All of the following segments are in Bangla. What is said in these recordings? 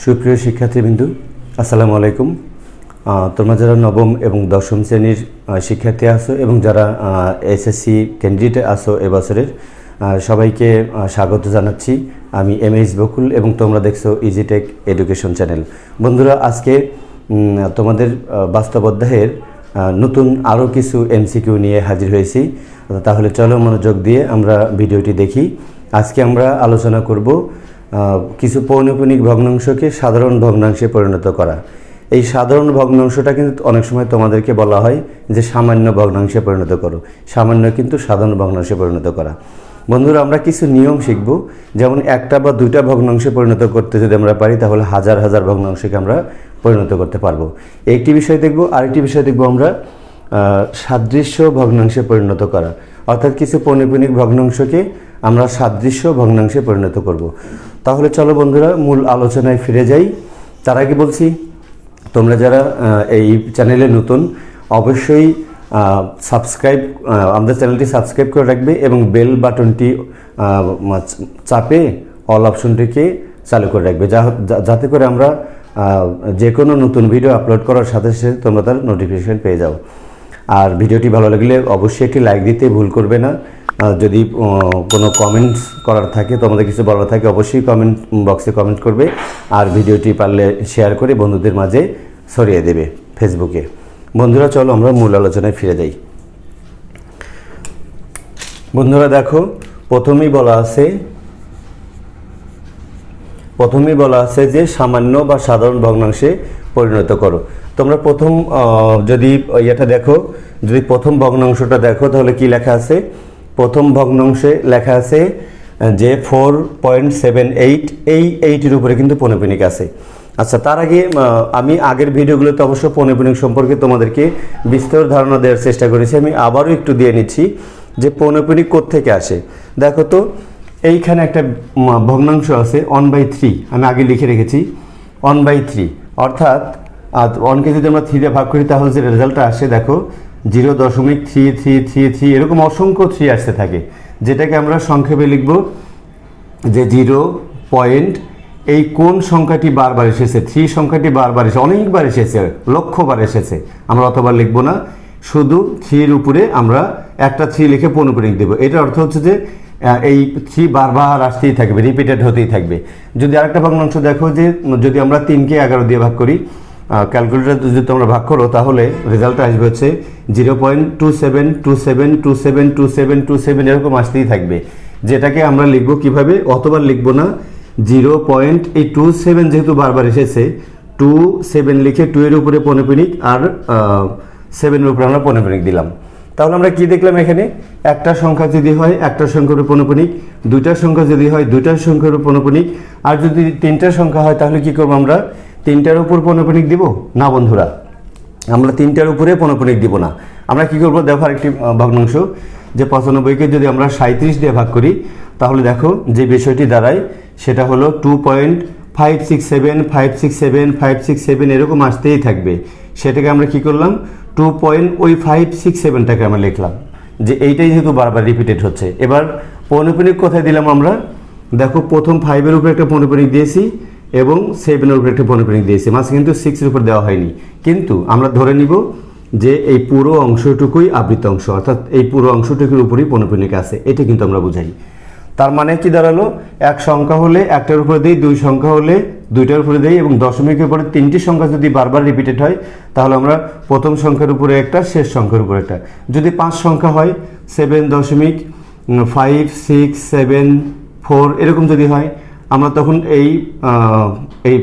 সুপ্রিয় শিক্ষার্থীবৃন্দু, আসসালামু আলাইকুম। তোমরা যারা নবম এবং দশম শ্রেণীর শিক্ষার্থী আছো এবং যারা এসএসসি ক্যান্ডিডেট আছো এবছরের, সবাইকে স্বাগত জানাচ্ছি। আমি এমএইচ বকুল এবং তোমরা দেখছো ইজিটেক এডুকেশন চ্যানেল। বন্ধুরা, আজকে তোমাদের বাস্তব অধ্যায়ের নতুন আরও কিছু এমসিকিউ নিয়ে হাজির হয়েছি। তাহলে চলো মনোযোগ দিয়ে আমরা ভিডিওটি দেখি। আজকে আমরা আলোচনা করব কিছু পৌনঃপুনিক ভগ্নাংশকে সাধারণ ভগ্নাংশে পরিণত করা। এই সাধারণ ভগ্নাংশটা কিন্তু অনেক সময় তোমাদেরকে বলা হয় যে সামান্য ভগ্নাংশে পরিণত করো। সামান্য কিন্তু সাধারণ ভগ্নাংশে পরিণত করা। বন্ধুরা, আমরা কিছু নিয়ম শিখব, যেমন একটা বা দুইটা ভগ্নাংশে পরিণত করতে যদি আমরা পারি তাহলে হাজার হাজার ভগ্নাংশকে আমরা পরিণত করতে পারবো। একটি বিষয় দেখব। আরেকটি বিষয় দেখব আমরা সাদৃশ্য ভগ্নাংশে পরিণত করা, অর্থাৎ কিছু পৌনঃপুনিক ভগ্নাংশকে আমরা সাদৃশ্য ভগ্নাংশে পরিণত করব। তাহলে চলো বন্ধুরা, মূল আলোচনায় ফিরে যাই। তার আগে বলছি, তোমরা যারা এই চ্যানেলে নতুন, অবশ্যই আমাদের চ্যানেলটি সাবস্ক্রাইব করে রাখবে এবং বেল বাটনটি চাপে অল অপশনটিকে চালু করে রাখবে, যাতে করে আমরা যে কোনো নতুন ভিডিও আপলোড করার সাথে সাথে তোমরা তার নোটিফিকেশন পেয়ে যাও। আর ভিডিওটি ভালো লাগলে অবশ্যই একটি লাইক দিতে ভুল করবে না। যদি কোনো কমেন্টস করার থাকে, তোমাদের কিছু বলার থাকে, অবশ্যই কমেন্ট বক্সে কমেন্ট করবে। আর ভিডিওটি পারলে শেয়ার করে বন্ধুদের মাঝে ছড়িয়ে দেবে ফেসবুকে। বন্ধুরা, চলো আমরা মূল আলোচনায় ফিরে যাই। বন্ধুরা দেখো, প্রথমেই বলা আছে যে সামান্য বা সাধারণ ভগ্নাংশে পরিণত করো। তোমরা প্রথম যদি প্রথম ভগ্নাংশটা দেখো, তাহলে কি লেখা আছে? প্রথম ভগ্নাংশে লেখা আছে যে 4.78, এই 8-এর উপরে কিন্তু পৌনঃপুনিক আছে। আচ্ছা, তার আগে আমি আগের ভিডিওগুলোতে অবশ্য পৌনঃপুনিক সম্পর্কে তোমাদেরকে বিস্তর ধারণা দেওয়ার চেষ্টা করেছি। আমি আবারও একটু দিয়ে নিচ্ছি যে পৌনঃপুনিক কোত্থেকে আসে। দেখো তো, এইখানে একটা ভগ্নাংশ আছে 1/3, আমি আগে লিখে রেখেছি 1/3, অর্থাৎ 1কে যদি আমরা 3 দিয়ে ভাগ করি তাহলে যে রেজাল্টটা আসে দেখো 0.3333, এরকম অসংখ্য 3 আসতে থাকে, যেটাকে আমরা সংক্ষেপে লিখব যে 0 পয়েন্ট। এই কোন সংখ্যাটি বারবার এসেছে? 3 সংখ্যাটি বারবার এসেছে, অনেকবার এসেছে, লক্ষবার এসেছে। আমরা অতবার লিখব না, শুধু 3-এর উপরে আমরা একটা 3 লিখে পৌনঃপুনিক দেব। এটার অর্থ হচ্ছে যে এই 3 বারবার আসতেই থাকবে, রিপিটেড হতেই থাকবে। যদি আরেকটা ভগ্নাংশ দেখো, যে যদি আমরা 3কে 11 দিয়ে ভাগ করি, ক্যালকুলেটর যদি তোমরা ভাগ করো, তাহলে রেজাল্টটা আসবে হচ্ছে 0.2727272727, এরকম আসতেই থাকবে। যেটাকে আমরা লিখবো কিভাবে? অতবার লিখবো না, 0.27 যেহেতু বারবার এসেছে, 27 লিখে 2-এর উপরে পৌনঃপুনিক আর 7-এর উপরে আমরা পৌনঃপুনিক দিলাম। তাহলে আমরা কি দেখলাম? এখানে একটা সংখ্যা যদি হয় একটা সংখ্যার উপর পৌনঃপুনিক, দুইটা সংখ্যা যদি হয় দুইটার সংখ্যার উপর পৌনঃপুনিক, আর যদি 3টা সংখ্যা হয় তাহলে কি করবো? আমরা 3টার উপর পৌনঃপুনিক দিব না বন্ধুরা, আমরা 3টার উপরে পৌনঃপুনিক দিব না। আমরা কি করবো? দেখো আরেকটি ভগ্নাংশ, যে 95কে যদি আমরা 37 দিয়ে ভাগ করি, তাহলে দেখো যে বিষয়টি দাঁড়ায় সেটা হলো 2.567 এরকম আসতেই থাকবে। সেটাকে আমরা কি করলাম? 2.567টাকে আমরা লিখলাম, যে এইটাই যেহেতু বারবার রিপিটেড হচ্ছে। এবার পৌনঃপুনিক কোথায় দিলাম আমরা? দেখো, প্রথম 5-এর উপরে একটা পৌনঃপুনিক দিয়েছি এবং 7-এর উপরে একটা পৌনঃপুনিক দিয়েছি, মাঝে কিন্তু 6-এর উপর দেওয়া হয়নি। কিন্তু আমরা ধরে নিব যে এই পুরো অংশটুকুই আবৃত অংশ, অর্থাৎ এই পুরো অংশটুকুর উপরেই পৌনঃপুনিক আছে, এটা কিন্তু আমরা বুঝাই। তার মানে কি দাঁড়ালো? এক সংখ্যা হলে একটার উপরে দেই, দুই সংখ্যা হলে দুইটার উপরে দেই, এবং দশমিকের পরে 3টি সংখ্যা যদি বারবার রিপিটেড হয় তাহলে আমরা প্রথম সংখ্যার উপরে একটা, শেষ সংখ্যার উপরে একটা। যদি 5 সংখ্যা হয়, 7.567 এরকম যদি হয়, আমরা তখন এই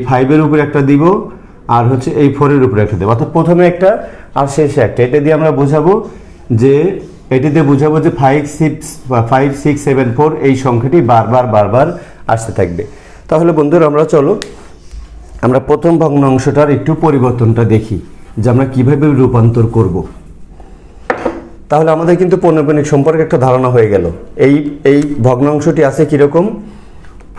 5-এর উপরে একটা দিব, আর হচ্ছে এই 4-এর উপরে একটা দেবো, অর্থাৎ প্রথমে একটা আর শেষে একটা। এটা দিয়ে আমরা বোঝাবো যে 5674 এই সংখ্যাটি বারবার আসতে থাকবে। তাহলে বন্ধুরা, আমরা প্রথম ভগ্নাংশটার একটু পরিবর্তনটা দেখি যে আমরা কিভাবে রূপান্তর করব। তাহলে আমাদের কিন্তু পৌনঃপুনিক সম্পর্কে একটা ধারণা হয়ে গেল। এই ভগ্নাংশটি আছে কিরকম?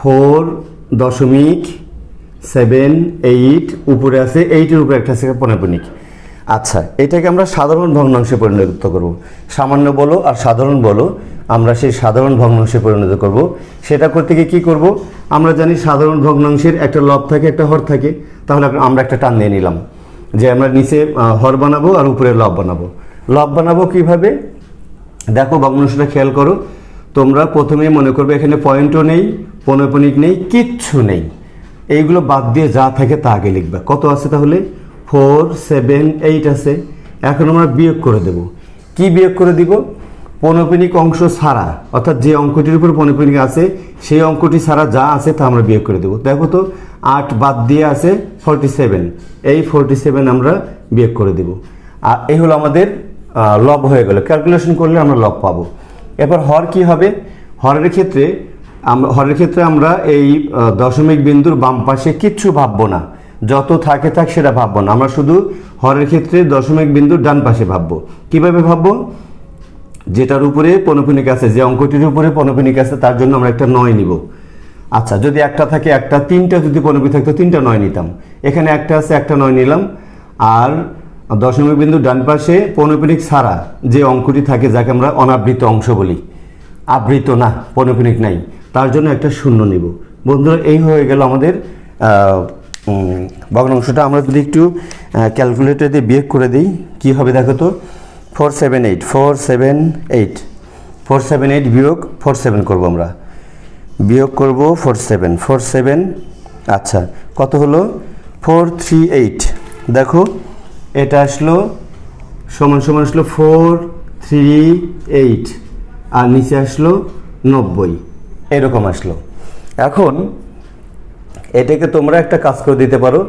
4.78, উপরে আছে 8-এর উপরে একটা আছে পৌনঃপুনিক। আচ্ছা, এটাকে আমরা সাধারণ ভগ্নাংশে পরিণত করব। সামান্য বলো আর সাধারণ বলো, আমরা সেই সাধারণ ভগ্নাংশে পরিণত করব। সেটা করতে গিয়ে কী করব? আমরা জানি সাধারণ ভগ্নাংশের একটা লব থাকে, একটা হর থাকে। তাহলে আমরা একটা টান দিয়ে নিলাম যে আমরা নিচে হর বানাবো আর উপরে লব বানাবো। লব বানাবো কীভাবে? দেখো ভগ্নাংশটা খেয়াল করো। তোমরা প্রথমে মনে করবে এখানে পয়েন্টও নেই, পৌনঃপুনিক নেই, কিচ্ছু নেই। এইগুলো বাদ দিয়ে যা থাকে তা আগে লিখবে। কত আছে তাহলে? 4, 7, 8 আছে। এখন আমরা বিয়োগ করে দেব। কি বিয়োগ করে দিব? পৌনঃপুনিক অংশ ছাড়া, অর্থাৎ যে অঙ্কটির উপর পৌনঃপুনিক আছে সেই অঙ্কটি ছাড়া যা আছে তা আমরা বিয়োগ করে দেব। দেখো তো 8 বাদ দিয়ে আছে 47, এই 47 আমরা বিয়োগ করে দেব। আর এই হলো আমাদের লব হয়ে গেল। ক্যালকুলেশন করলে আমরা লব পাবো। এবার হর কি হবে? হরের ক্ষেত্রে আমরা এই দশমিক বিন্দুর বাম পাশে কিচ্ছু ভাববো না, যত থাকে থাক সেটা ভাববো না। আমরা শুধু হরের ক্ষেত্রে দশমিক বিন্দুর ডান পাশে ভাববো। কিভাবে ভাববো? যেটার উপরে পৌনঃপুনিক আছে, যে অঙ্কটির উপরে পৌনঃপুনিক আছে তার জন্য আমরা একটা 9 নিব। আচ্ছা, যদি একটা থাকে একটা, 3টা যদি পৌনঃপুনিক থাকতো 3টা 9 নিতাম। এখানে একটা আছে, একটা 9 নিলাম। আর দশমিক বিন্দু ডান পাশে পৌনঃপুনিক ছাড়া যে অঙ্কটি থাকে, যাকে আমরা অনাবৃত অংশ বলি, আবৃত না, পৌনঃপুনিক নাই, তার জন্য একটা 0 নিব। বন্ধুরা, এই হয়ে গেল আমাদের ভগ্নাংশটা। আমরা যদি একটু ক্যালকুলেটর দিয়ে বিয়োগ করে দিই, কী হবে দেখো তো? 478 478 478 বিয়োগ 47 করবো আমরা। বিয়োগ করব 47। আচ্ছা, কত হলো? 438। দেখো এটা আসলো সমান আসলো 438, আর নিচে আসলো 90, এরকম আসলো। এখন এটাকে তোমরা একটা কাজ করে দিতে পারো,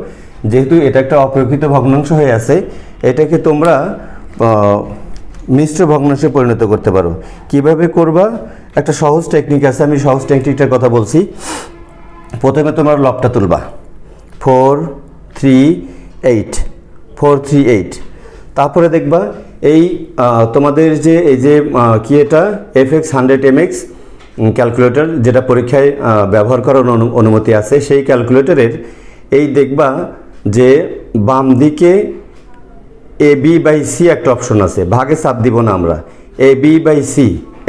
যেহেতু এটা একটা অপ্রকৃত ভগ্নাংশ হয়ে আছে, এটাকে তোমরা মিশ্র ভগ্নাংশে পরিণত করতে পারো। কিভাবে করবা? একটা সহজ টেকনিক আছে, আমি সহজ টেকনিকটার কথা বলছি। প্রথমে তোমার লবটা তুলবা 438। তারপরে দেখবা এই তোমাদের যে এই যে কি এটা FX 100mx ক্যালকুলেটর, যেটা পরীক্ষায় ব্যবহার করার অনুমতি আছে, সেই ক্যালকুলেটরের এই দেখবা যে বাম দিকে AB/C একটা অপশন আছে। ভাগে চাপ দিব না আমরা, AB/C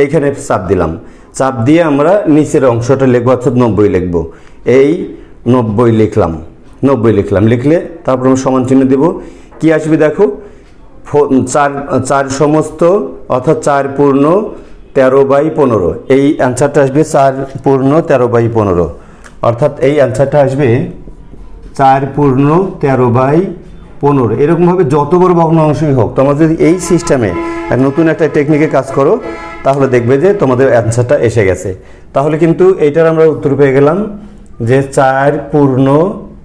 এইখানে চাপ দিলাম। চাপ দিয়ে আমরা নিচের অংশটা লিখবো, অর্থাৎ 90 লিখবো। এই 90 লিখলাম। লিখলে তারপর আমরা সমান চিহ্ন দেব। কি আসবে দেখো? 4 সমস্ত, অর্থাৎ 4 পূর্ণ 13/15। এই অ্যান্সারটা আসবে 4 পূর্ণ 13/15, অর্থাৎ এই অ্যান্সারটা আসবে 4 পূর্ণ 13/15। এরকমভাবে যত বড় ভগ্নাংশই হোক, তোমরা যদি এই সিস্টেমে নতুন একটা টেকনিকে কাজ করো, তাহলে দেখবে যে তোমাদের অ্যান্সারটা এসে গেছে। তাহলে কিন্তু এইটার আমরা উত্তর পেয়ে গেলাম যে 4 পূর্ণ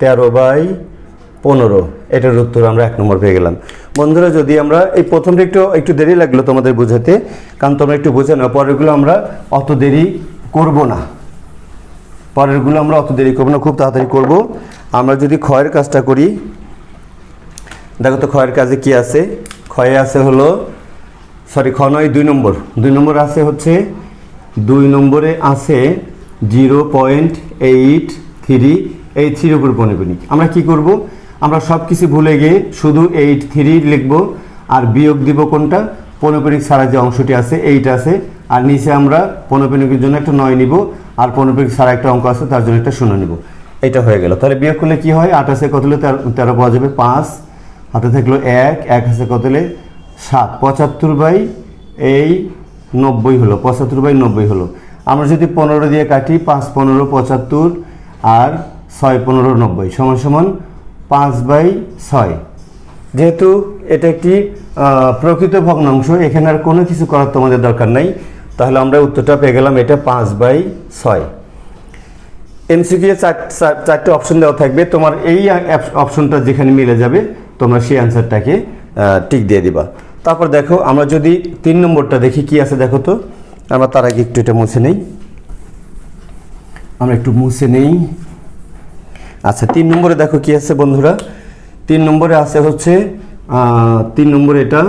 13/15, এটার উত্তর আমরা 1 নম্বর পেয়ে গেলাম। বন্ধুরা, যদি আমরা এই প্রথমটা একটু দেরি লাগলো তোমাদের বোঝাতে, কারণ তোমরা একটু বুঝে নাও। পরেরগুলো আমরা অত দেরি করব না, খুব তাড়াতাড়ি করব। আমরা যদি ক্ষয়ের কাজটা করি, দেখো তো ক্ষয়ের কাজে কি আছে? ক্ষয়ে আছে হলো খ নয় 2 নম্বর। 2 নম্বর আছে হচ্ছে 2 নম্বরে আছে 0.83, এই 3 উপর পৌনঃপুনিক। আমরা কি করব? আমরা সব কিছু ভুলে গিয়ে শুধু 83 লিখব, আর বিয়োগ দিব কোনটা? পৌনঃপুনিক ছাড়া যে অংশটি আছে, এইটা আছে। আর নিচে আমরা পৌনঃপুনিকের জন্য একটা 9 নিব, আর পৌনঃপুনিক ছাড়া একটা অঙ্ক আছে, তার জন্য একটা 0 নিব। এটা হয়ে গেল। তাহলে বিয়োগ করলে কি হয়? 8 আছে কত হলে 13 পাওয়া যাবে, 5 হাতে থাকলো 1 আছে কত হলে 7, 75/90 হলো, 75/90 হলো। আমরা যদি 15 দিয়ে কাটি, 5 15 75, আর 6 15 90 সমান 5/6। যেহেতু এটা একটি প্রকৃত ভগ্নাংশ, এখানে আর কোনো কিছু করার তোমাদের দরকার নাই। তাহলে আমরা উত্তরটা পেয়ে গেলাম, এটা 5/6। এমসিকিউ 4টে অপশন দেওয়া থাকবে। তোমার এই অপশনটা যেখানে মিলে যাবে, তোমরা সেই অ্যান্সারটাকে টিক দিয়ে দিবা। তারপর দেখো, আমরা যদি 3 নম্বরটা দেখি কি আছে। দেখো তো, আমরা তার আগে একটু এটা মুছে নেই। আচ্ছা, 3 নম্বরে দেখো কি আছে বন্ধুরা। 3 নম্বরে আছে হচ্ছে 3 নম্বরে এটা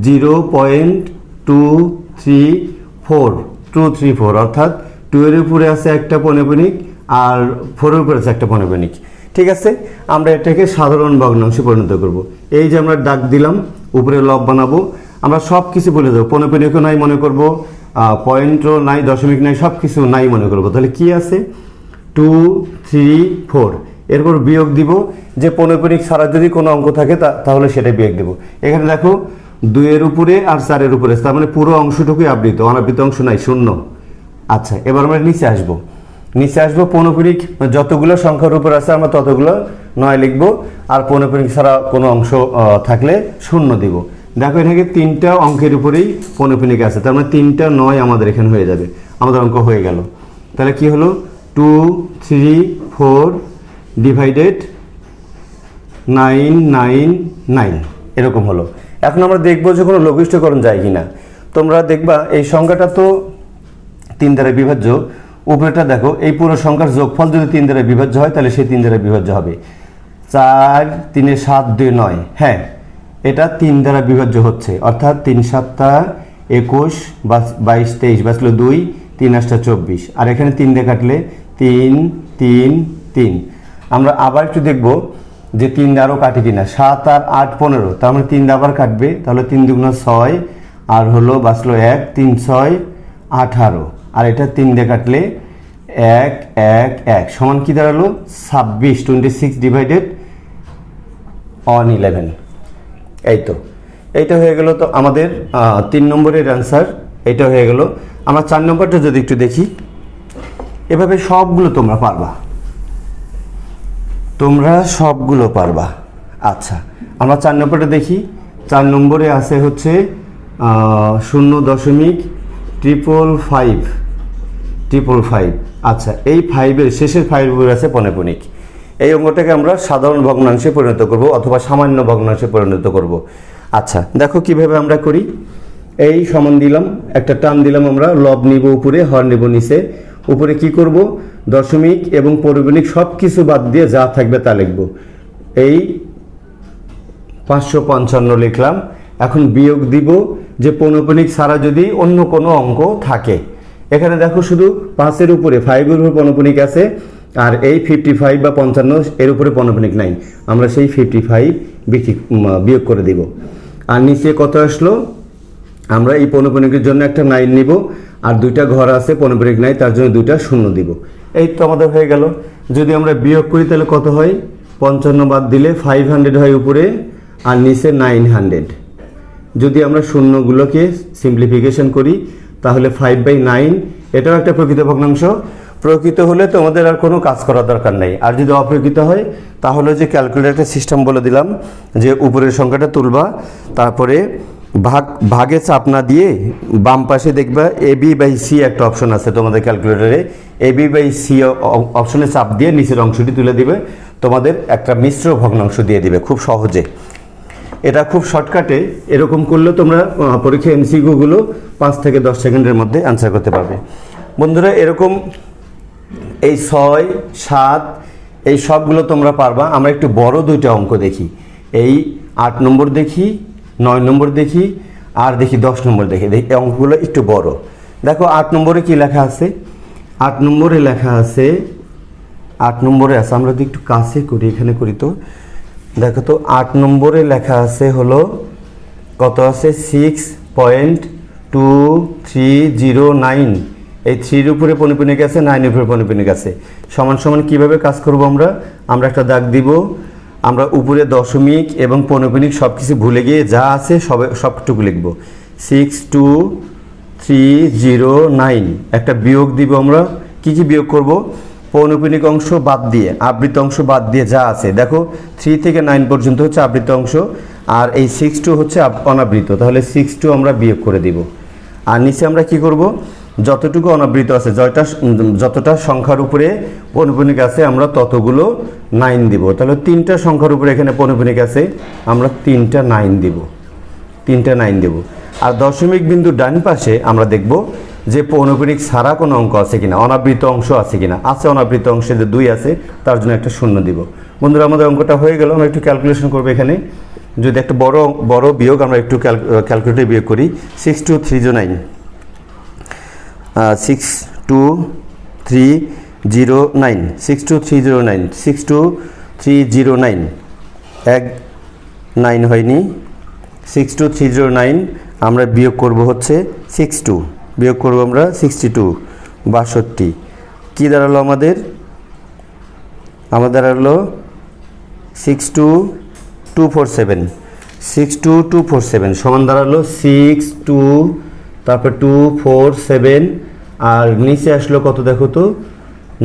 0.234, অর্থাৎ 2 এর উপরে আছে একটা পৌনঃপুনিক, আর 4 এর উপরে আছে একটা পৌনঃপুনিক। ঠিক আছে, আমরা এটাকে সাধারণ ভগ্নাংশে পরিণত করব। এই যে আমরা দাগ দিলাম, উপরে লব বানাবো, আমরা সব কিছু বলে দেবো, পৌনঃপুনিকও নাই মনে করব, পয়েন্টও নাই, দশমিক নাই, সব কিছু নাই মনে করব। তাহলে কি আছে 2 3 4, এরপর বিয়োগ দিব, যে পৌনঃপুনিক ছাড়া যদি কোনো অঙ্ক থাকে তাহলে সেটা বিয়োগ দেব। এখানে দেখো 2 এর উপরে আর 4 এর উপরে, তার মানে পুরো অংশটুকুই আবৃত, অনাবৃত অংশ নাই, শূন্য। আচ্ছা, এবার আমরা নিচে আসবো, পৌনঃপুনিক যতগুলো সংখ্যার উপর আছে আমরা ততগুলো 9 লিখবো, আর পৌনঃপুনিক ছাড়া কোনো অংশ থাকলে শূন্য দিব। দেখো এখানে 3টা অঙ্কের উপরেই পৌনঃপুনিক আছে, তার মানে 3টা 9 আমাদের এখানে হয়ে যাবে, আমাদের অঙ্ক হয়ে গেল। তাহলে কি হলো 2 3 4 ডিভাইডেড 9 9 9, এরকম হলো। এখন আমরা দেখবো যে কোনো লঘিষ্ঠকরণ যায় কিনা। তোমরা দেখবা এই সংখ্যাটা তো 3 দ্বারা বিভাজ্য, উপরেটা দেখো, এই পুরো সংখ্যার যোগফল যদি 3 দ্বারা বিভাজ্য হয় তাহলে সেই 3 দ্বারা বিভাজ্য হবে। 4 3 7 2 9, হ্যাঁ এটা 3 দ্বারা বিভাজ্য হচ্ছে, অর্থাৎ 3 7 21 22 23 বাঁচলো 2, 3 8 24, আর এখানে 3 দিয়ে কাটলে 3 3 3। আমরা আবার একটু দেখব যে 3 দিয়ে আরও কাটে কিনা, 7 আর 8 15, তার মানে 3 দিয়ে আবার কাটবে, তাহলে 3 2 6, আর হলো বাঁচলো 1, 3 6 18, আর এটা 3 দিয়ে কাটলে 1 1 1 সমান কি দাঁড়ালো 26, 26 ডিভাইডেড অন 11। এই তো এইটা হয়ে গেল। তো আমাদের 3 নম্বরের অ্যান্সার এইটা হয়ে গেল। আমরা 4 নম্বরটা যদি একটু দেখি, এভাবে সবগুলো তোমরা পারবা, আচ্ছা, আমরা 4 নম্বরটা দেখি। 4 নম্বরে আছে হচ্ছে 0.555, আচ্ছা এই 5-এর শেষের 5 উপরে আছে পৌনঃপুনিক। এই অঙ্কটাকে আমরা সাধারণ ভগ্নাংশে পরিণত করব অথবা সামান্য ভগ্নাংশে পরিণত করব। আচ্ছা দেখো কিভাবে আমরা করি। এই সমান দিলাম, একটা টান দিলাম, আমরা লব নিব উপরে, হর নিব নিচে। উপরে কি করব, দশমিক এবং পৌনঃপুনিক সব কিছু বাদ দিয়ে যা থাকবে তা লিখব। এই 555 লিখলাম। এখন বিয়োগ দিব যে পৌনঃপুনিক ছাড়া যদি অন্য কোনো অঙ্ক থাকে। এখানে দেখো শুধু 5-এর উপরে 5-এর উপরে পৌনঃপুনিক আছে, আর এই 55 বা 55 এর উপরে পৌনঃপুনিক নাই, আমরা সেই 55 বিয়োগ করে দিব। আর নিচে কত আসলো, আমরা এই পৌনঃপুনিকের জন্য একটা 9 নিব, আর 2টা ঘর আছে পৌনঃপুনিক নাই, তার জন্য 2টা শূন্য দিব। এই তো আমাদের হয়ে গেল। যদি আমরা বিয়োগ করি তাহলে কত হয়, 55 বাদ দিলে 500 হয় উপরে, আর নিচে 900। যদি আমরা শূন্যগুলোকে সিম্পলিফিকেশন করি তাহলে 5/9, এটাও একটা প্রকৃত ভগ্নাংশ। প্রকৃত হলে তোমাদের আর কোনো কাজ করার দরকার নেই। আর যদি অপ্রকৃত হয় তাহলে যে ক্যালকুলেটর সিস্টেম বলে দিলাম, যে উপরের সংখ্যাটা তুলবা, তারপরে ভাগে চাপ না দিয়ে বাম পাশে দেখবা AB/C একটা অপশন আছে তোমাদের ক্যালকুলেটরে, AB/C অপশনে চাপ দিয়ে নিচের অংশটি তুলে দিবে, তোমাদের একটা মিশ্র ভগ্নাংশ দিয়ে দিবে খুব সহজে। এটা খুব শর্টকাটে এরকম করলে তোমরা পরীক্ষা MCQ-গুলো 5 থেকে 10 সেকেন্ডের মধ্যে অ্যান্সার করতে পারবে। বন্ধুরা এরকম এই 6 7 এই সবগুলো তোমরা পারবা। আমরা একটু বড় 2টা অঙ্ক দেখি, এই 8 নম্বর দেখি, 9 নম্বর দেখি, আর দেখি 10 নম্বর দেখি। এই অঙ্কগুলো একটু বড়। দেখো 8 নম্বরে কি লেখা আছে, 8 নম্বরে লেখা আছে, 8 নম্বরে আছে, আমরা যদি একটু কাছে করি, এখানে করি তো দেখো তো 8 নম্বরে লেখা আছে হলো কত আছে 6.2309, এই 3-এর উপরে পৌনঃপুনিক আছে, 9-এর উপরে পৌনঃপুনিক আছে, সমান সমান কিভাবে কাজ করব আমরা একটা দাগ দিব, আমরা উপরে দশমিক এবং পৌনঃপুনিক সব কিছু ভুলে গিয়ে যা আছে সবটুকু লিখব। 62309 একটা বিয়োগ দিব। আমরা কি বিয়োগ করব, পৌনঃপুনিক অংশ বাদ দিয়ে, আবৃত অংশ বাদ দিয়ে যা আছে, দেখো 3 থেকে 9 পর্যন্ত হচ্ছে আবৃত অংশ, আর এই 62 হচ্ছে অনাবৃত, তাহলে 62 আমরা বিয়োগ করে দিব। আর নিচে আমরা কি করব, যতটুকু অনাবৃত আছে, যতটা সংখ্যার উপরে পৌনঃপুনিক আছে আমরা ততগুলো 9 দিব। তাহলে 3টা সংখ্যার উপরে এখানে পৌনঃপুনিক আছে, আমরা 3টা 9 দিব, 3টা 9 দেব। আর দশমিক বিন্দু ডান পাশে আমরা দেখব যে পৌনঃপুনিক ছাড়া কোনো অঙ্ক আছে কিনা, অনাবৃত অংশ আছে কিনা। আছে, অনাবৃত অংশে যে 2 আছে তার জন্য একটা শূন্য দিব। বন্ধুরা আমাদের অঙ্কটা হয়ে গেল। আমরা একটু ক্যালকুলেশন করবো। এখানে যদি একটা বড় বিয়োগ আমরা একটু ক্যালকুলেটরে বিয়োগ করি, 62309, 62309 62309 62309 62309 এক 9 হয়নি 62309 আমরা বিয়োগ করব হচ্ছে 62 বিয়োগ করব আমরা 62 62 কি দাঁড়ালো আমাদের দাঁড়ালো 62247 62247 সমান দাঁড়ালো 62 তারপর 247 আর নিচে আসলো কত দেখো তো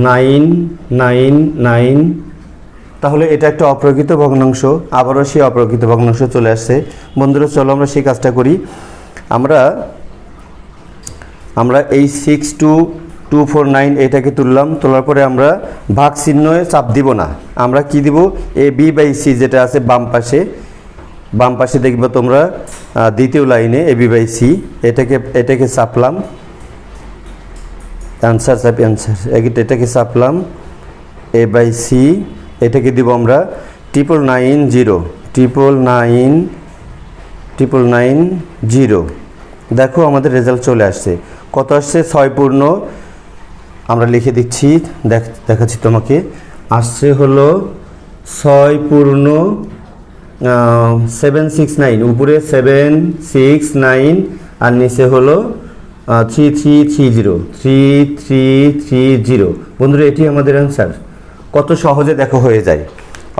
999 তাহলে এটা একটা অপ্রকৃত ভগ্নাংশ আবারও সেই অপ্রকৃত ভগ্নাংশ চলে আসছে বন্ধুরা চলো আমরা সেই কাজটা করি আমরা এই 62249 এটাকে তোলার পরে আমরা ভাগ চিহ্নে চাপ দিব না আমরা কি দিব AB/C যেটা আছে বাম পাশে দেখবে তোমরা দ্বিতীয় লাইনে AB/C এটাকে চাপলাম অ্যান্সার এটাকে চাপলাম A/C এটাকে দিব আমরা 99990 দেখো আমাদের রেজাল্ট চলে আসছে কত আসছে 6 পূর্ণ আমরা লিখে দিচ্ছি দেখাচ্ছি তোমাকে আসছে হলো 6 পূর্ণ 769 উপরে 769 আর নিচে হলো 3330 বন্ধুরা এটি আমাদের অ্যান্সার কত সহজে দেখো হয়ে যায়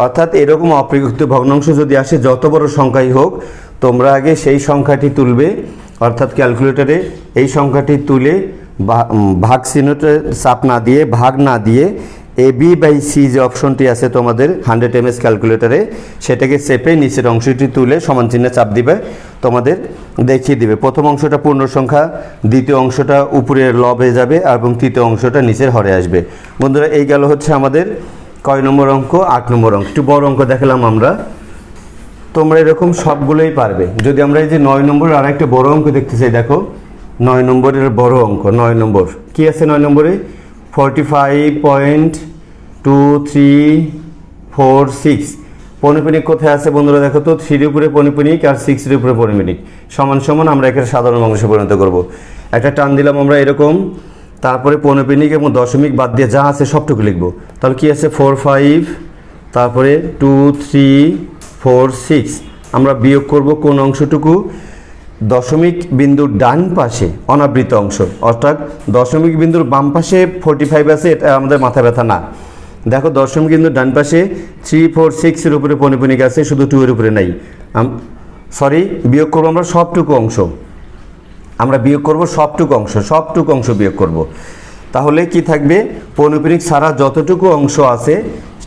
অর্থাৎ এরকম অপ্রকৃত ভগ্নাংশ যদি আসে যত বড় সংখ্যাই হোক তোমরা আগে সেই সংখ্যাটি তুলবে অর্থাৎ ক্যালকুলেটরে এই সংখ্যাটি তুলে ভাগ চিহ্নটা চাপ না দিয়ে ভাগ না দিয়ে AB/C যে অপশনটি আছে তোমাদের 100 ms ক্যালকুলেটরে সেটাকে চেপে নিচের অংশটি তুলে সমান চিহ্নে চাপ দিবে তোমাদের দেখিয়ে দিবে প্রথম অংশটা পূর্ণ সংখ্যা দ্বিতীয় অংশটা উপরের লবে যাবে এবং তৃতীয় অংশটা নিচের হরে আসবে বন্ধুরা এই গেল হচ্ছে আমাদের কয় নম্বর অঙ্ক 8 নম্বর অঙ্ক একটু বড় অঙ্ক দেখালাম আমরা তোমরা এরকম সবগুলোই পারবে যদি আমরা এই যে 9 নম্বর আর একটা বড় অঙ্ক দেখতে চাই দেখো 9 নম্বরের বড় অঙ্ক 9 নম্বর কি আছে 9 নম্বরে 45.2346 পৌনঃপুনিক কোথায় আছে বন্ধুরা দেখো তো 3 এর উপরে পৌনঃপুনিক আর 6 এর উপরে পৌনঃপুনিক সমান সমান আমরা এখানে সাধারণ অংশে পরিণত করব একটা টান দিলাম আমরা এরকম তারপরে পৌনঃপুনিক এবং দশমিক বাদ দিয়ে যা আছে সবটুকু লিখব তাহলে কি আছে 45 তারপরে 2346 আমরা বিয়োগ করব কোন অংশটুকু দশমিক বিন্দুর ডান পাশে অনাবৃত অংশ অর্থাৎ দশমিক বিন্দুর বাম পাশে 45 আছে এটা আমাদের মাথা ব্যথা না দেখো দশমিক বিন্দুর ডান পাশে 346 এর উপরে পৌনঃপুনিক আছে শুধু 2 এর উপরে নাই বিয়োগ করব আমরা সবটুকু অংশ বিয়োগ করব তাহলে কি থাকবে পৌনঃপুনিক ছাড়া যতটুকু অংশ আছে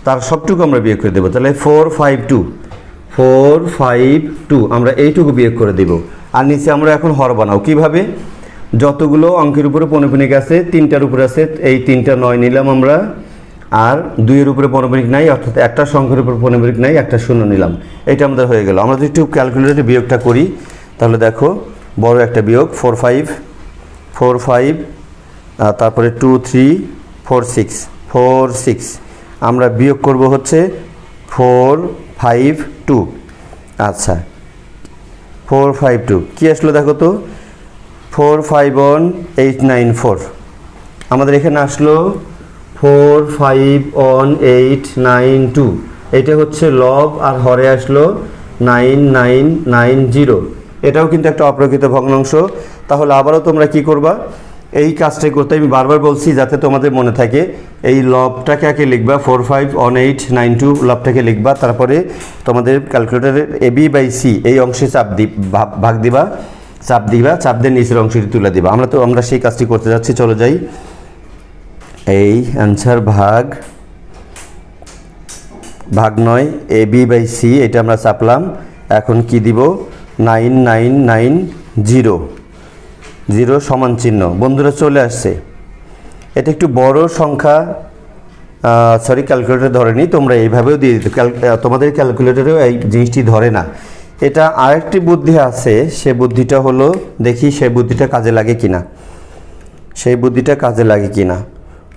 তার সবটুকু আমরা বিয়োগ করে দেব তাহলে 452 আমরা এইটুকু বিয়োগ করে দেব আর নিচে আমরা এখন হর বানাও কিভাবে যতগুলো অঙ্কের উপরে পৌনঃপুনিক আছে 3টার উপরে আছে এই 3টা 9 নিলাম আমরা আর 2 এর উপরে পৌনঃপুনিক নাই অর্থাৎ একটা সংখ্যার উপর পৌনঃপুনিক নাই একটা শূন্য নিলাম এটা আমাদের হয়ে গেল আমরা যদি একটু ক্যালকুলেটরে বিয়োগটা করি তাহলে দেখো বড় একটা বিয়োগ 45 তারপরে 2346 আমরা বিয়োগ করব হচ্ছে 452 আচ্ছা 452 কি আসলো দেখো তো 451894 আমাদের এখানে আসলো 451892 এটা হচ্ছে লব আর হরে আসলো 9990 এটাও কিন্তু একটা অপ্রকৃত ভগ্নাংশ তাহলে আবারও তোমরা কি করবা এই কাজটাই করতে আমি বারবার বলছি যাতে তোমাদের মনে থাকে এই লবটাকে আগে লিখবা 451892 লবটাকে লিখবা তারপরে তোমাদের ক্যালকুলেটরের AB/C এই অংশে ভাগ দিবা চাপ দিয়ে নিচের অংশটি তুলে দিবা আমরা সেই কাজটি করতে যাচ্ছি চলো যাই এই অ্যান্সার ভাগ নয় AB/C এটা আমরা চাপলাম এখন কি দিব 9990 সমান চিহ্ন বন্ধুরা চলে আসছে এটা একটু বড় সংখ্যা ক্যালকুলেটর ধরেনি তোমরা এইভাবেও দিয়ে দিতে তোমাদের ক্যালকুলেটরেও এই জিনিসটি ধরে না এটা আরেকটি বুদ্ধি আছে সে বুদ্ধিটা হলো দেখি সেই বুদ্ধিটা কাজে লাগে কিনা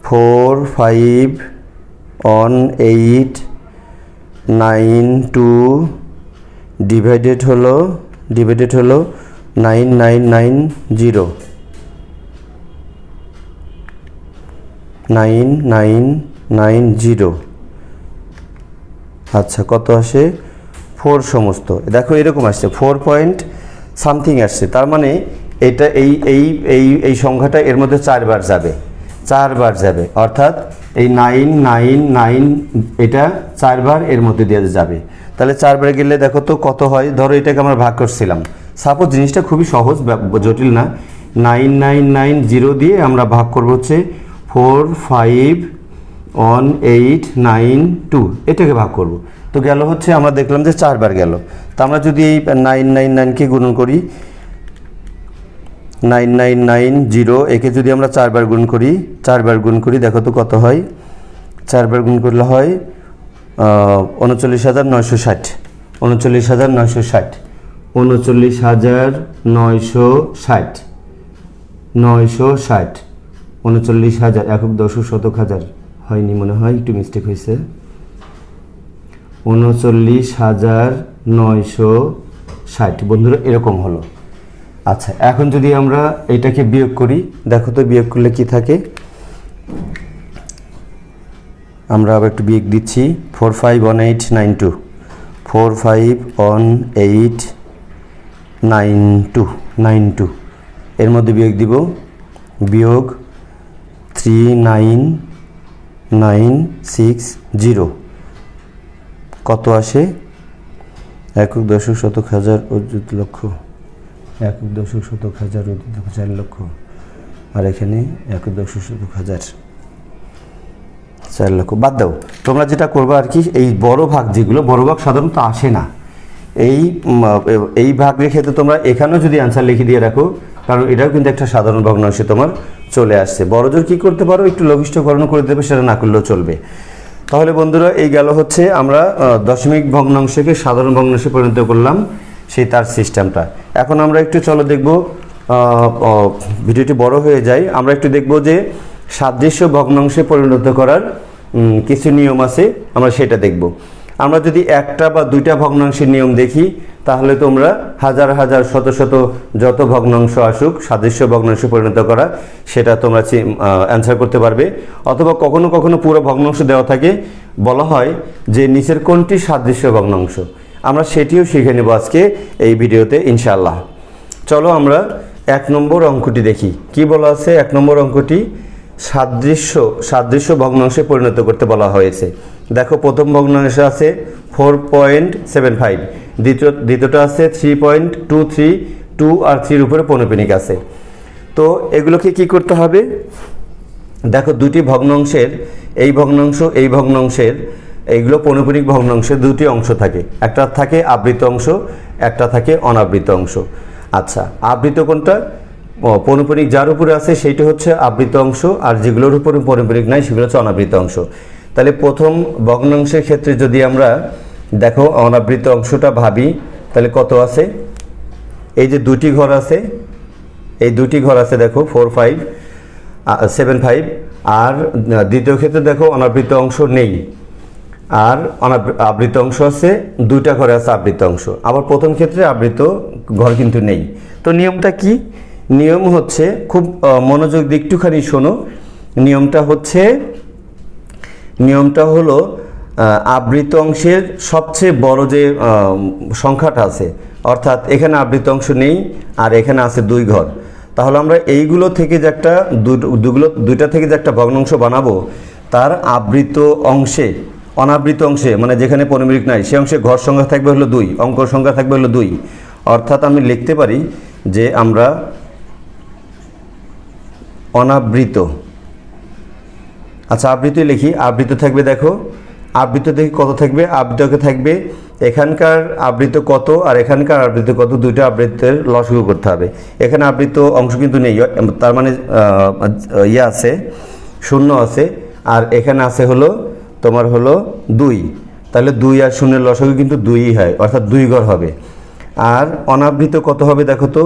451892 ডিভাইডেড হলো 9990 9990। আচ্ছা, কত আসে? 4 সমস্ত। দেখো এরকম আসছে 4 পয়েন্ট সামথিং আসছে। তার মানে এটা এই সংখ্যাটা এর মধ্যে 4 বার যাবে, 4 বার যাবে, অর্থাৎ এই 999 এটা 4 বার এর মধ্যে দিয়ে যাবে। তাহলে 4 বার গেলে দেখো তো কত হয়। ধরো এটাকে আমরা ভাগ করছিলাম, সাপোজ জিনিসটা খুবই সহজ, জটিল না। 9990 দিয়ে আমরা ভাগ করব হচ্ছে 45182, এটাকে ভাগ করব। তো গেল হচ্ছে, আমরা দেখলাম যে 4 বার গেল। তো আমরা যদি এই 999কে গুণন করি, 9990 একে যদি আমরা 4 বার গুণ করি, 4 বার গুণ করি, দেখো তো কত হয়। 4 বার গুণ করলে হয় 39,960, 39,960, 39,960, 960, 39,000, একক দশক শতক হাজার হয়নি মনে হয়, একটু মিস্টেক হয়েছে। 39,960 বন্ধুরা, এরকম হলো। আচ্ছা, এখন যদি আমরা এটাকে বিয়োগ করি, দেখো তো বিয়োগ করলে কি থাকে। আমরা আবার একটু বিয়োগ দিচ্ছি, 451892, 451892, এর মধ্যে বিয়োগ দিব, বিয়োগ 39,960, কত আসে? একক দশক শতক হাজার অযুত লক্ষ, একক দশক শতক হাজার অযুত লক্ষ 4 লক্ষ, আর এখানে একক দশক শতক হাজার 4 লক্ষ। বাদ দাও, তোমরা যেটা করবে আর কি, এই বড় ভাগ যেগুলো, বড় ভাগ সাধারণত আসে না, এই ভাগ রেখে তো তোমরা এখানেও যদি অ্যান্সার লিখে দিয়ে রাখো, কারণ এটাও কিন্তু একটা সাধারণ ভগ্নাংশে তোমার চলে আসছে। বড় জোর কী করতে পারো, একটু লঘিষ্ঠকরণ করে দেবে, সেটা না করলেও চলবে। তাহলে বন্ধুরা, এই গেল হচ্ছে আমরা দশমিক ভগ্নাংশকে সাধারণ ভগ্নাংশে পরিণত করলাম, সেই তার সিস্টেমটা। এখন আমরা একটু চলো দেখব, ভিডিওটি বড় হয়ে যায়, আমরা একটু দেখব যে সাদৃশ্য ভগ্নাংশে পরিণত করার কিছু নিয়ম আছে, আমরা সেটা দেখব। আমরা যদি একটা বা দুইটা ভগ্নাংশের নিয়ম দেখি, তাহলে তোমরা হাজার হাজার শত শত যত ভগ্নাংশ আসুক, সাদৃশ্য ভগ্নাংশে পরিণত করা, সেটা তোমরা অ্যান্সার করতে পারবে। অথবা কখনো কখনো পুরো ভগ্নাংশ দেওয়া থাকে, বলা হয় যে নিচের কোনটি সাদৃশ্য ভগ্নাংশ, আমরা সেটিও শিখে নেব আজকে এই ভিডিওতে ইনশাআল্লাহ। চলো আমরা 1 নম্বর অঙ্কটি দেখি। কি বলা আছে 1 নম্বর অঙ্কটি? সাদৃশ্য ভগ্নাংশে পরিণত করতে বলা হয়েছে। দেখো, প্রথম ভগ্নাংশ আছে 4.75, দ্বিতীয়টা আছে 3.23, 2 আর 3 উপরে পৌনঃপুনিক আছে। তো এগুলোকে কি করতে হবে? দেখো, দুটি ভগ্নাংশের, এই ভগ্নাংশের এইগুলো পৌনঃপুনিক ভগ্নাংশের দুটি অংশ থাকে, একটা থাকে আবৃত অংশ, একটা থাকে অনাবৃত অংশ। আচ্ছা, আবৃত কোনটা? পৌনঃপুনিক যার উপরে আছে সেইটা হচ্ছে আবৃত অংশ, আর যেগুলোর উপরে পৌনঃপুনিক নাই সেগুলো হচ্ছে অনাবৃত অংশ। তাহলে প্রথম ভগ্নাংশের ক্ষেত্রে যদি আমরা দেখো অনাবৃত অংশটা ভাবি, তাহলে কত আছে? এই যে দুটি ঘর আছে, এই দুটি ঘর আছে দেখো 4575, আর দ্বিতীয় ক্ষেত্রে দেখো অনাবৃত অংশ নেই, আর আবৃত অংশ আছে, দুইটা ঘরে আছে আবৃত অংশ। আবার প্রথম ক্ষেত্রে আবৃত ঘর কিন্তু নেই। তো নিয়মটা কি? নিয়ম হচ্ছে, খুব মনোযোগ দিয়ে একটুখানি শোনো। নিয়মটা হলো আবৃত অংশের সবচেয়ে বড় যে সংখ্যাটা আছে, অর্থাৎ এখানে আবৃত অংশ নেই আর এখানে আছে 2 ঘর, তাহলে আমরা এইগুলো থেকে যে একটা দুইটা থেকে যে একটা ভগ্নাংশ বানাবো, তার আবৃত অংশে, অনাবৃত অংশে মানে যেখানে পৌনঃপুনিক নাই সে অংশে ঘর সংখ্যা থাকবে হলো 2, অঙ্ক সংখ্যা থাকবে হলো 2। অর্থাৎ আমি লিখতে পারি যে আমরা অনাবৃত, আচ্ছা আবৃত লিখি, আবৃত থাকবে, দেখো আবৃত দেখি কত থাকবে, আবৃতকে থাকবে এখানকার আবৃত কত আর এখানকার আবৃত কত, দুইটা আবৃতের লসাগু করতে হবে। এখানে আবৃত অংশ কিন্তু নেই, তার মানে আছে, 0 আছে, আর এখানে আছে হলো তোমার হলো 2, তাহলে 2 আর 0 লসাগু কিন্তু 2ই হয়, অর্থাৎ 2 ঘর হবে। আর অনাবৃত কত হবে দেখো তো,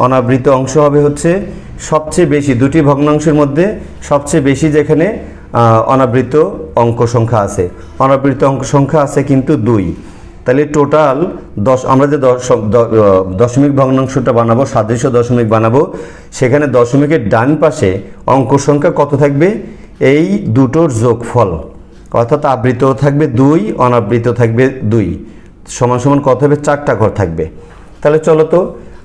অনাবৃত অংশ হবে হচ্ছে সবচেয়ে বেশি, দুটি ভগ্নাংশের মধ্যে সবচেয়ে বেশি যেখানে অনাবৃত অঙ্ক সংখ্যা আছে, অনাবৃত অঙ্ক সংখ্যা আছে কিন্তু 2, তাহলে টোটাল আমরা যে দশমিক ভগ্নাংশটা বানাবো, সাদৃশ্য দশমিক বানাবো, সেখানে দশমিকের ডান পাশে অঙ্ক সংখ্যা কত থাকবে? এই দুটোর যোগফল, অর্থাৎ আবৃত থাকবে 2, অনাবৃত থাকবে 2, সমান সমান কত হবে? 4টা ঘর থাকবে। তাহলে চলো তো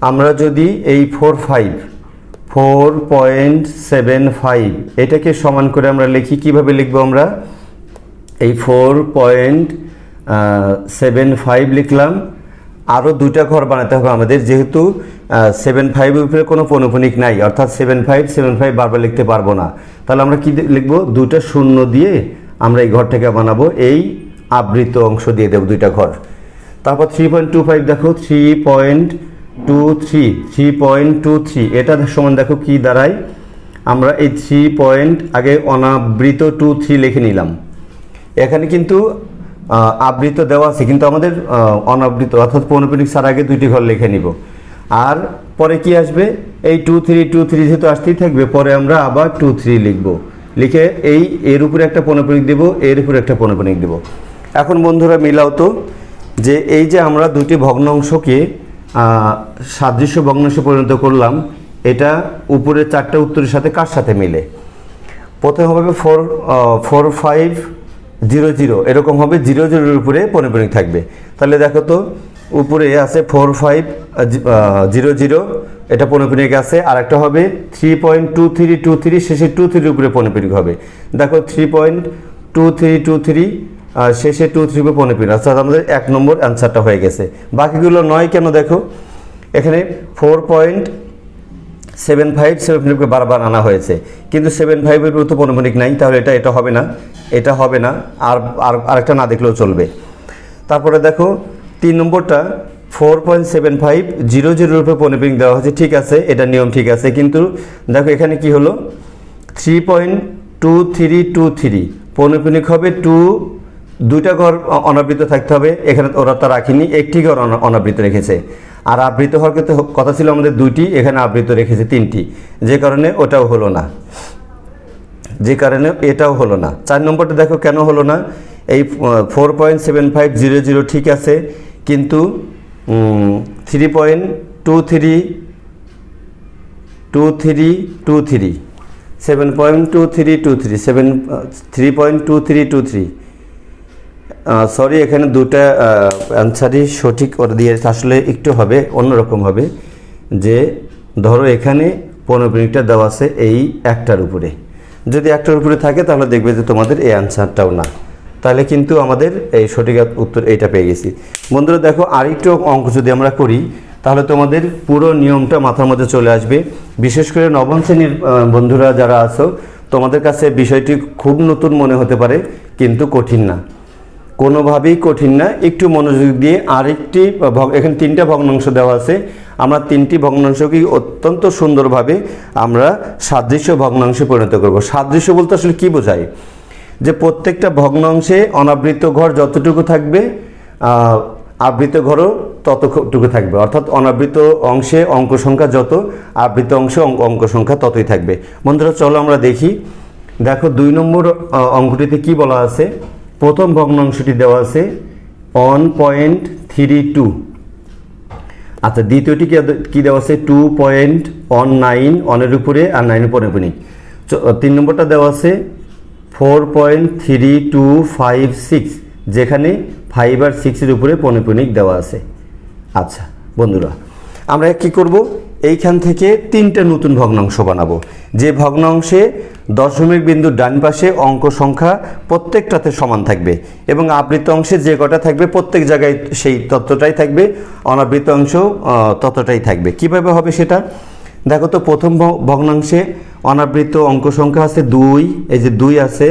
আমরা যদি এই 4.75 এটাকে সমান করে আমরা লিখি, কিভাবে লিখবো আমরা? এই 4.75 লিখলাম, আরও 2টা ঘর বানাতে হবে আমাদের, যেহেতু 75 উপরে কোনো পৌনঃপুনিক নাই, অর্থাৎ 75 বারবার লিখতে পারবো না। তাহলে আমরা কি লিখবো? 2টা শূন্য দিয়ে আমরা এই ঘরটাকে বানাবো, এই আবৃত অংশ দিয়ে দেবো 2টা ঘর। তারপর 3.25 দেখো, 3.23 এটা সমান দেখো কি দাঁড়ায়? আমরা এই 3 আগে অনাবৃত 23 লিখে নিলাম। এখানে কিন্তু আবৃত দেওয়া আছে, কিন্তু আমাদের অনাবৃত অর্থাৎ পৌনঃপুনিক ছাড়া আগে 2টি ঘর লিখে নিব। আর পরে কি আসবে? এই 23 যেহেতু আসতেই থাকবে, পরে আমরা আবার 23 লিখব, লিখে এর উপরে একটা পৌনঃপুনিক দেব, এর উপরে একটা পৌনঃপুনিক দেব। এখন বন্ধুরা মিলাও তো, যে এই যে আমরা 2টি ভগ্নাংশকে সাদৃশ্য ভগ্নাংশে পরিণত করলাম, এটা উপরে 4টা উত্তরের সাথে কার সাথে মিলে? প্রথমে হবে 4500, এরকম হবে 00 উপরে পৌনঃপুনিক থাকবে। তাহলে দেখো তো, উপরে আছে 4500, এটা পৌনঃপুনিক আছে, আর একটা হবে 3.2323, শেষে 23 উপরে পৌনঃপুনিক হবে। দেখো 3.2323 শেষে 23 উপরে পৌনঃপুনিক, অর্থাৎ আমাদের 1 নম্বর অ্যান্সারটা হয়ে গেছে। বাকিগুলো নয় কেন? দেখো এখানে 4.75 বারবার আনা হয়েছে, কিন্তু 75 এর তো পৌনঃপুনিক নাই, তাহলে এটা হবে না, এটা হবে না, আর আরেকটা না দেখলেও চলবে। তারপরে দেখো 3 নম্বরটা 4.7500 উপরে পৌনঃপুনিক দেওয়া হয়েছে, ঠিক আছে, এটা নিয়ম ঠিক আছে, কিন্তু দেখো এখানে কি হলো? 3.2323 পৌনঃপুনিক হবে 2টা ঘর অনাবৃত থাকতে হবে, এখানে ওরা তা রাখিনি, 1টি ঘর অনাবৃত রেখেছে। আর আবৃত হওয়ার কথা ছিল আমাদের 2টি, এখানে আবৃত রেখেছে 3টি, যে কারণে ওটাও হলো না, যে কারণে এটাও হলো না। 4 নম্বরটা দেখো কেন হলো না? এই 4.7500 ঠিক আছে, কিন্তু 3.2323 সরি, এখানে 2টা অ্যান্সারই সঠিক করে দিয়ে আসলে একটু হবে অন্যরকম হবে, যে ধরো এখানে পৌনঃপুনিকটা দেওয়া আছে এই একটার উপরে, যদি একটার উপরে থাকে তাহলে দেখবে যে তোমাদের এই অ্যান্সারটাও না, তাহলে কিন্তু আমাদের এই সঠিক উত্তর এইটা পেয়ে গেছি। বন্ধুরা দেখো, আরেকটু অঙ্ক যদি আমরা করি তাহলে তোমাদের পুরো নিয়মটা মাথার মধ্যে চলে আসবে। বিশেষ করে নবম শ্রেণীর বন্ধুরা যারা আছো, তোমাদের কাছে বিষয়টি খুব নতুন মনে হতে পারে, কিন্তু কঠিন না, কোনোভাবেই কঠিন না। একটু মনোযোগ দিয়ে আরেকটি, এখানে 3টা ভগ্নাংশ দেওয়া আছে, আমরা 3টি ভগ্নাংশকেই অত্যন্ত সুন্দরভাবে আমরা সাদৃশ্য ভগ্নাংশে পরিণত করব। সাদৃশ্য বলতে আসলে কি বোঝায়? যে প্রত্যেকটা ভগ্নাংশে অনাবৃত ঘর যতটুকু থাকবে, আবৃত ঘরও ততটুকু থাকবে, অর্থাৎ অনাবৃত অংশে অঙ্ক সংখ্যা যত, আবৃত অংশে অঙ্ক সংখ্যা ততই থাকবে। বন্ধুরা চলো আমরা দেখি। দেখো 2 নম্বর অঙ্কটিতে কি বলা আছে? প্রথম ভগ্নাংশটি দেওয়া আছে 1.32, আচ্ছা দ্বিতীয়টি কি দেওয়া আছে? 2.19, অনের উপরে আর 9 পৌনঃপুনিক। 3 নম্বরটা দেওয়া আছে 4.3256, যেখানে 5 আর 6 এর উপরে পৌনঃপুনিক দেওয়া আছে। আচ্ছা বন্ধুরা, আমরা কি করব? এইখান থেকে 3টা নতুন ভগ্নাংশ বানাবো, যে ভগ্নাংশে দশমিক বিন্দুর ডান পাশে অঙ্ক সংখ্যা প্রত্যেকটাতে সমান থাকবে, এবং আবৃত অংশে যে কটা থাকবে প্রত্যেক জায়গায় সেই ততটাই থাকবে, অনাবৃত অংশ ততটাই থাকবে। কিভাবে হবে সেটা দেখো তো। প্রথম ভগ্নাংশে অনাবৃত অঙ্ক সংখ্যা আছে 2, এই যে 2 আছে।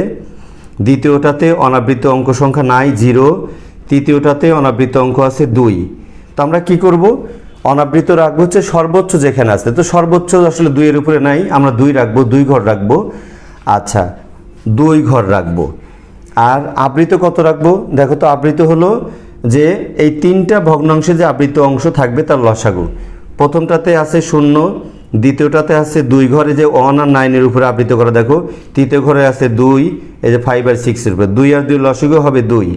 দ্বিতীয়টাতে অনাবৃত অঙ্ক সংখ্যা নাই, 0। তৃতীয়টাতে অনাবৃত অঙ্ক আছে 2। তো আমরা কি করব? অনাবৃত রাখবো হচ্ছে সর্বোচ্চ যেখানে আছে, তো সর্বোচ্চ আসলে 2 এর উপরে নাই, আমরা 2 রাখবো, 2 ঘর রাখবো। আচ্ছা 2 ঘর রাখবো। আর আবৃত কত রাখবো? দেখো তো, আবৃত হলো যে এই 3টা ভগ্নাংশে যে আবৃত অংশ থাকবে তার লসাগু। প্রথমটাতে আছে 0, দ্বিতীয়টাতে আছে 2 ঘরে যে 1 আর 9 এর উপরে আবৃত করা, দেখো। তৃতীয় ঘরে আছে 2, এই যে 5 আর 6 এর উপরে, 2 আর 2 লসাগু হবে 2।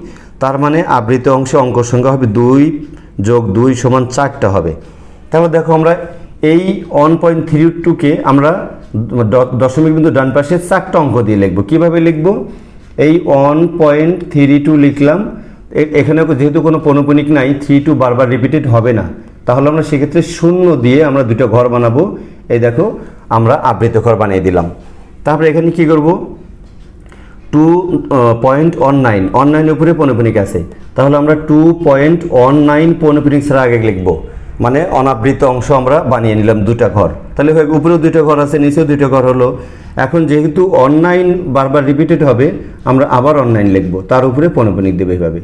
তার মানে আবৃত অংশে অঙ্ক সংখ্যা হবে 2 যোগ 2 সমান 4টা হবে। তারপর দেখো আমরা এই 1.32কে আমরা দশমিক বিন্দু ডান পাশে 4টা অঙ্ক দিয়ে লিখব। কিভাবে লিখব? এই 1.32 লিখলাম, এখানে যেহেতু কোনো পৌনঃপুনিক নাই, 32 বারবার রিপিটেড হবে না, তাহলে আমরা সেক্ষেত্রে 0 দিয়ে আমরা দুটো ঘর বানাবো। এই দেখো আমরা আবৃত ঘর বানিয়ে দিলাম। তারপরে এখানে কি করব? 2.19 অনলাইনের উপরে পৌনঃপুনিক আছে, তাহলে আমরা 2.19 পৌনঃপুনিক ছাড়া আগে লিখব, মানে অনাবৃত অংশ আমরা বানিয়ে নিলাম দুটা ঘর। তাহলে উপরেও দুটো ঘর আছে, নিচেও দুটো ঘর হলো। এখন যেহেতু অনলাইন বারবার রিপিটেড হবে, আমরা আবার অনলাইন লিখব, তার উপরে পৌনঃপুনিক দেবে এইভাবে।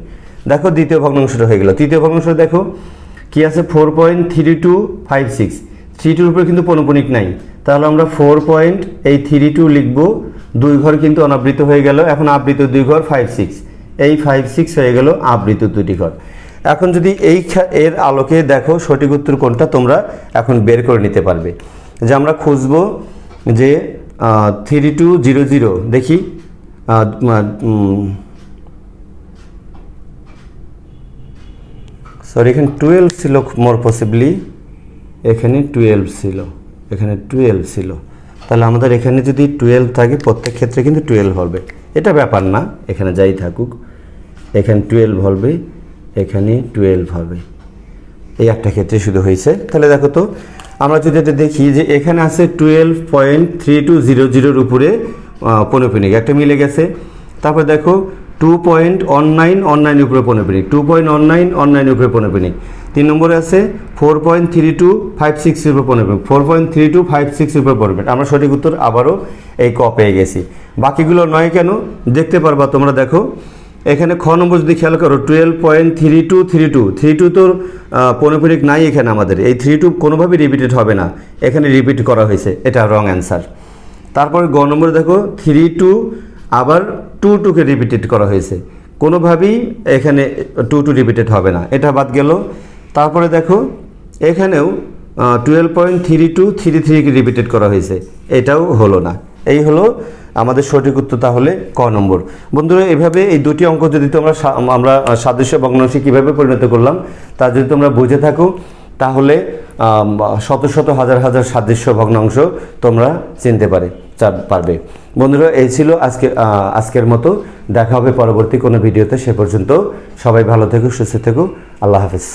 দেখো দ্বিতীয় ভগ্নাংশটা হয়ে গেল। তৃতীয় ভগ্নাংশ দেখো কি আছে? 4.3256, 32 উপরে কিন্তু পৌনঃপুনিক নাই, তাহলে আমরা 4.32 লিখব। 2 ঘর কিন্তু অনাবৃত হয়ে গেল। এখন আবৃত 2 ঘর 56, এই 56 হয়ে গেল আবৃত 2টি ঘর। এখন যদি এর আলোকে দেখো সঠিক উত্তর কোনটা তোমরা এখন বের করে নিতে পারবে। যে আমরা খুঁজব যে 3200, দেখি সরি এখানে 12 ছিল, মোর পসিবলি এখানে 12 ছিল, এখানে 12 ছিল। তাহলে আমাদের এখানে যদি 12 থাকে, প্রত্যেক ক্ষেত্রে কিন্তু 12 হবে, এটা ব্যাপার না, এখানে যাই থাকুক, এখানে 12 হবে, এখানে 12 হবে, এই একটা ক্ষেত্রে শুধু হয়েছে। তাহলে দেখো তো আমরা যদি এটা দেখি যে এখানে আছে 12.3200 উপরে পৌনঃপুনিক, একটা মিলে গেছে। তারপর দেখো 2.19 উপরে পৌনঃপুনিক, 2.19 অনলাইন উপরে পৌনঃপুনিক। 3 নম্বরে আছে 4.3256 উপরে পৌনঃপুনিক, 4.3256 উপরে পৌনঃপুনিক। আমরা সঠিক উত্তর আবারও এই ক পেয়ে গেছি। বাকিগুলো নয় কেন দেখতে পারবা তোমরা। দেখো এখানে খ নম্বর যদি খেয়াল করো 12.3232 তোর পৌনঃপুনিক নাই এখানে আমাদের, এই 32 কোনোভাবেই রিপিটেড হবে না, এখানে রিপিট করা হয়েছে, এটা রং অ্যান্সার। তারপরে গ নম্বরে দেখো 32 আবার 22কে রিপিটেড করা হয়েছে, কোনোভাবেই এখানে 22 রিপিটেড হবে না, এটা বাদ গেল। তারপরে দেখো এখানেও 12.3233কে রিপিটেড করা হয়েছে, এটাও হলো না। এই হলো আমাদের সঠিক উত্তর তাহলে ক নম্বর। বন্ধুরা এভাবে এই দুটি অঙ্ক যদি আমরা সাদৃশ্য ভগ্নাংশে কীভাবে পরিণত করলাম তা যদি তোমরা বুঝে থাকো, তাহলে শত শত হাজার হাজার সাদৃশ্য ভগ্নাংশ তোমরা চিনতে পারবে। বন্ধুরা এই ছিল আজকের মতো। দেখা হবে পরবর্তী কোনো ভিডিওতে। সে পর্যন্ত সবাই ভালো থেকো, সুস্থ থেকো। আল্লাহ হাফেজ।